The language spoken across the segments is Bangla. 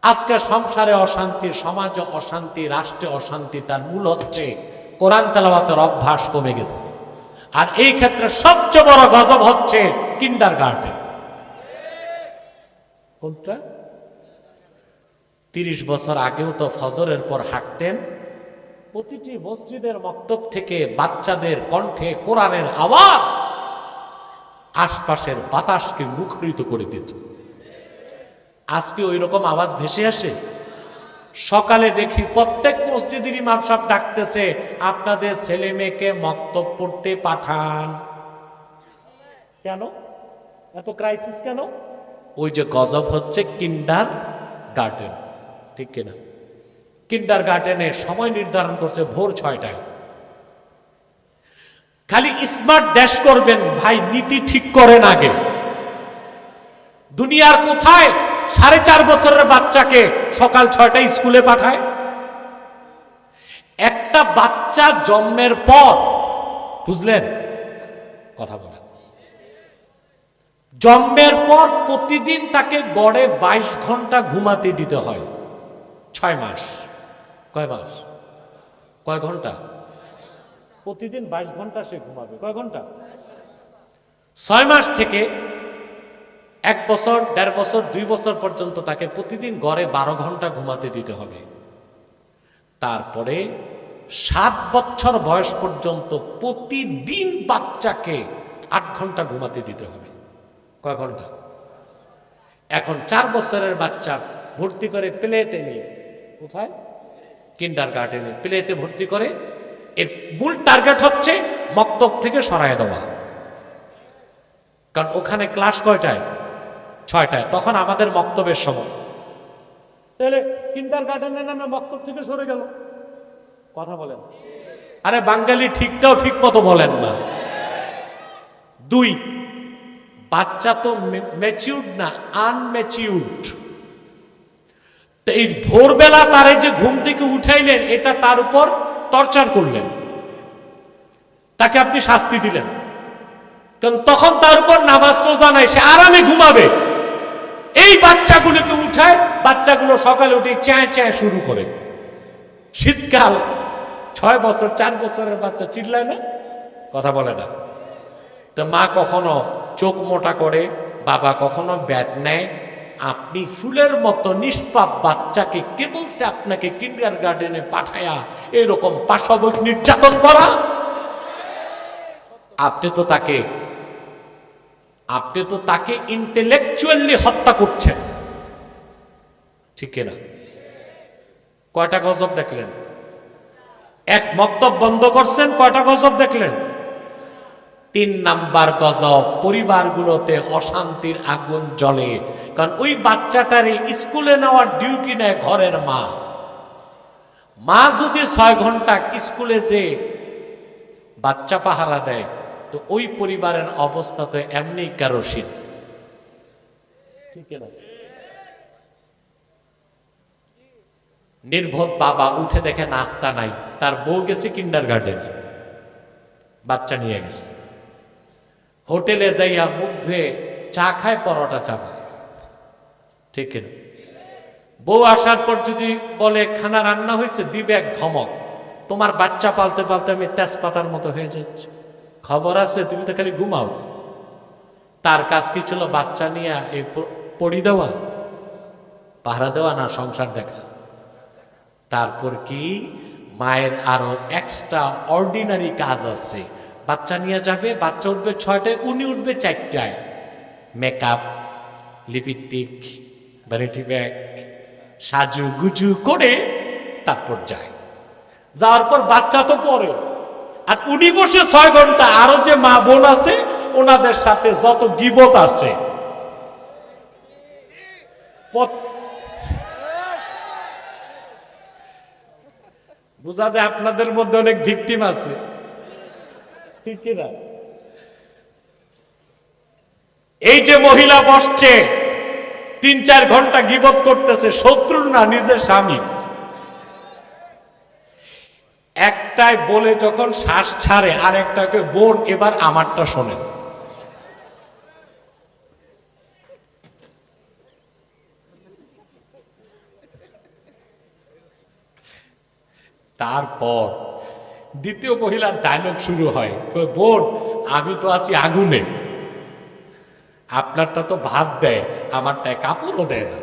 আজকে সংসারে অশান্তি, সমাজে অশান্তি, রাষ্ট্রে অশান্তি, তার মূল হচ্ছে কোরআন তেলাওয়াতের অভ্যাস কমে গেছে। আর এই ক্ষেত্রে সবচেয়ে বড় গজব হচ্ছে কিন্ডারগার্টেন। কোনটা? 30 বছর আগেও তো ফজরের পর হাঁটতেন, প্রতিটি মসজিদের মক্তব থেকে বাচ্চাদের কণ্ঠে কোরআনের আওয়াজ আশপাশের বাতাসকে মুখরিত করে দিত। আজকে ওই রকম আওয়াজ ভেসে আসে? সকালে দেখি প্রত্যেক মসজিদের ইমাম সাহেব ডাকতেছে, আপনাদের ছেলে মেয়েকে মক্তব পড়তে পাঠান। কেন এত ক্রাইসিস কেন? ওই যে গজব হচ্ছে কিন্ডার গার্ডেন, ঠিক কিনা? কিন্ডার গার্ডেনে সময় নির্ধারণ করছে ভোর 6টায়। খালি স্মার্ট দেশ করবেন ভাই, নীতি ঠিক করেন আগে। দুনিয়ার কোথায় 4.5 বছরের বাচ্চাকে সকাল 6টায় স্কুলে পাঠায়? একটা বাচ্চা জন্মের পর, বুঝলেন কথা বলেন, জন্মের পর প্রতিদিন তাকে গড়ে 22 ঘন্টা ঘুমাতে দিতে হয়। 6 মাস। কয় মাস? কয় ঘন্টা? প্রতিদিন 22 ঘন্টা সে ঘুমাবে। কয় ঘন্টা? 6 মাস থেকে 1 বছর, 1.5 বছর, 2 বছর পর্যন্ত তাকে প্রতিদিন গড়ে 12 ঘন্টা ঘুমাতে দিতে হবে। তারপরে 7 বছর বয়স পর্যন্ত প্রতিদিন বাচ্চাকে 8 ঘন্টা ঘুমাতে দিতে হবে। কয় ঘন্টা? এখন 4 বছরের বাচ্চা ভর্তি করে প্লেতে নিয়ে, কোথায়? কিন্ডার গার্ডেনে প্লেতে ভর্তি করে। এর মূল টার্গেট হচ্ছে মক্তব থেকে সরায় দেওয়া। কারণ ওখানে ক্লাস কয়টায়? 6টায়। তখন আমাদের মক্তবের সময়। তাহলে কিন্ডার গার্ডেনের নামে মক্তব থেকে সরে গেল। কথা বলেন। আরে বাঙালি ঠিকটাও ঠিক মতো বলেন না। 2, বাচ্চা তো ম্যাচিউরড না, আনম্যাচিউরড। তো এই ভোরবেলা তারে যে ঘুম থেকে উঠাইলেন, এটা তার উপর টর্চার করলেন, তাকে আপনি শাস্তি দিলেন। কারণ তখন তার উপর নামাজ রোজা নাই, সে আরামে ঘুমাবে। এই বাচ্চাগুলোকে উঠায়, বাচ্চাগুলো সকালে উঠে চ্যাঁ চ্যাঁ শুরু করে। শীতকাল, 6 বছর 4 বছরের বাচ্চা চিল্লায় না, কথা বলে না। তো মা কখনো চোখ মোটা করে, বাবা কখনো ব্যাট নেয়। আপনি ফুলের মতো নিষ্পাপ বাচ্চাকে কে বলছে আপনাকে কিন্ডার গার্ডেনে পাঠায়া এরকম পাশবিক নির্যাতন করা? আপনি তো তাকে ইন্টেলেকচুয়ালি হত্যা করছেন, ঠিক না? কয়টা গজব দেখলেন? এক মক্তব বন্ধ করছেন, কয়টা গজব দেখলেন? 3 নাম্বার গজব, পরিবারগুলোতে অশান্তির আগুন জ্বলে। কারণ ওই বাচ্চাটারে স্কুলে নেওয়ার ডিউটি নেয় ঘরের মা। মা যদি 6 ঘন্টা স্কুলে যে বাচ্চা পাহারা দেয়, তো ওই পরিবারের অবস্থা তো এমনি কেরোসিন, ঠিক না? নির্বোধ বাবা উঠে দেখে নাস্তা নাই, তার বউ গেছে কিন্ডার গার্ডেনে, বাচ্চা নিয়ে গেছে। হোটেলে যাইয়া মুখ ধুয়ে চা খায়, পরোটা চাপায়, ঠিক না? বউ আসার পর যদি বলে খানা রান্না হয়েছে, দিবে এক ধমক, তোমার বাচ্চা পালতে পালতে আমি তেজপাতার মতো হয়ে যাচ্ছি, খবর আছে, তুমি তো খালি ঘুমাও। তার কাজ কি ছিল? বাচ্চা নিয়ে এই পড়ি দেওয়া, পাহারা দেওয়া না, সংসার দেখা। তারপর কি মায়ের আরো এক্সট্রা অর্ডিনারি কাজ আছে। বাচ্চা নিয়ে যাবে, বাচ্চা উঠবে 6টায়, উনি উঠবে 4টায়। মেকআপ, লিপস্টিক, ভ্যানিটি ব্যাগ, সাজু গুজু করে তারপর যায়। যাওয়ার পর বাচ্চা তো পড়ে, আর উনি বসে 6 ঘন্টা আরো যে মা বোন আছে ওনাদের সাথে যত গীবত আছে। বুঝা যায় আপনাদের মধ্যে অনেক ভিকটিম আছে, ঠিক কিনা? এই যে মহিলা বসছে 3-4 ঘন্টা গীবত করতেছে, শত্রুর না, নিজের স্বামী। একটাই বলে যখন শ্বাস ছাড়ে, আর একটাকে বোন এবার আমারটা শোনেন। তারপর দ্বিতীয় মহিলার ডায়লগ শুরু হয়, কই বোন আমি তো আছি আগুনে, আপনারটা তো ভাত দেয়, আমারটায় কাপড়ও দেয় না।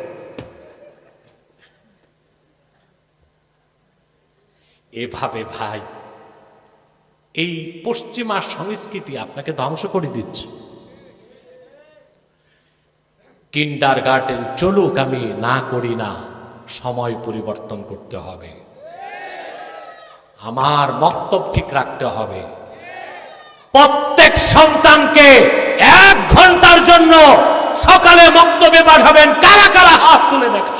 এভাবে ভাই এই পশ্চিমা সংস্কৃতি আপনাকে ধ্বংস করে দিচ্ছে। কিন্ডারগার্টেন চলুক আমি না করি না, সময় পরিবর্তন করতে হবে, আমার বক্তব্য ঠিক রাখতে হবে। প্রত্যেক সন্তানকে 1 ঘন্টার জন্য সকালে বক্তব্যে পাঠাবেন, কারা কারা হাত তুলে দেখা।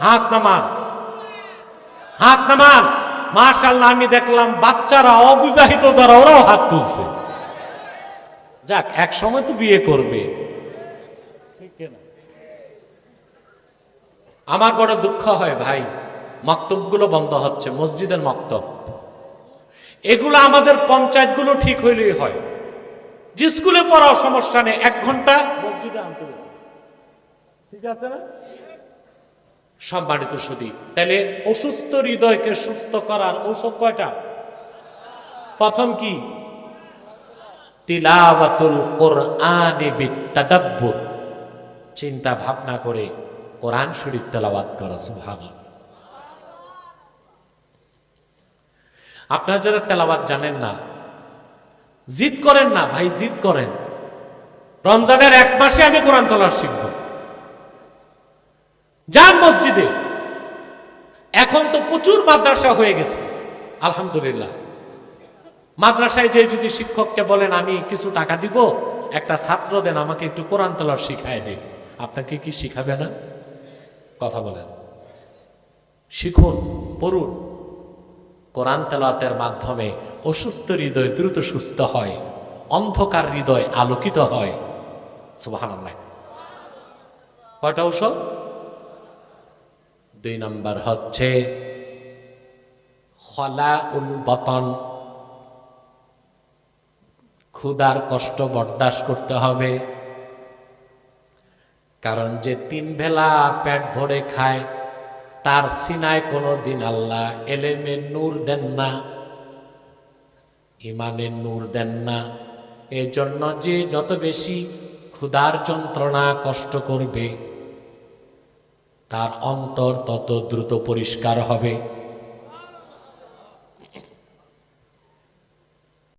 হাত নামান, হাত নামান। মাশাআল্লাহ, আমি দেখলাম বাচ্চারা, অবিবাহিত যারা, ওরাও হাত তুলছে। যাক, এক সময় তো বিয়ে করবে, ঠিক না? আমার বড় দুঃখ হয় ভাই, মক্তবগুলো বন্ধ হচ্ছে, মসজিদের মক্তব এগুলো আমাদের পঞ্চায়েতগুলো ঠিক হইলেই হয়। যে স্কুলে পড়াও সমস্যা নেই, 1 ঘন্টা মসজিদে আনতে হবে, ঠিক আছে না? সম্মানিত সুধী, তাহলে অসুস্থ হৃদয়কে সুস্থ করার ঔষধ কয়টা? প্রথম কি? তিলাওয়াতুল কোরআনি বিতাদাব্বুর, চিন্তা ভাবনা করে কোরআন শরীফ তেলাওয়াত করা। সুবহানাল্লাহ। আপনারা যারা তেলাওয়াত জানেন না, জিদ করেন না ভাই, জিদ করেন। রমজানের 1 মাসে আমি কোরআন তেলাওয়াত শিখব, যান মসজিদে। এখন তো প্রচুর মাদ্রাসা হয়ে গেছে, আলহামদুলিল্লাহ। মাদ্রাসায় যে যদি শিক্ষককে বলেন আমি কিছু টাকা দিব, একটা ছাত্র দেন, আমাকে একটু কোরআন তেলাওয়াত শিখায় দিন, আপনাকে কি শিখাবে না? কথা বলেন। শিখুন, পড়ুন। কোরআন তেলাওয়াতের মাধ্যমে অসুস্থ হৃদয় দ্রুত সুস্থ হয়, অন্ধকার হৃদয় আলোকিত হয়। সুবহানাল্লাহ। কয়টা ঔষধ? 2 নম্বর হচ্ছে খলাউল বতন, ক্ষুধার কষ্ট বরদাস্ত করতে হবে। কারণ যে 3 বেলা পেট ভরে খায়, তার সিনায় কোনোদিন আল্লাহ এলেমের নূর দেন না, ইমানের নূর দেন না। এই জন্য যে যত বেশি ক্ষুধার যন্ত্রণা কষ্ট করবে, তার অন্তর তত দ্রুত পরিষ্কার হবে।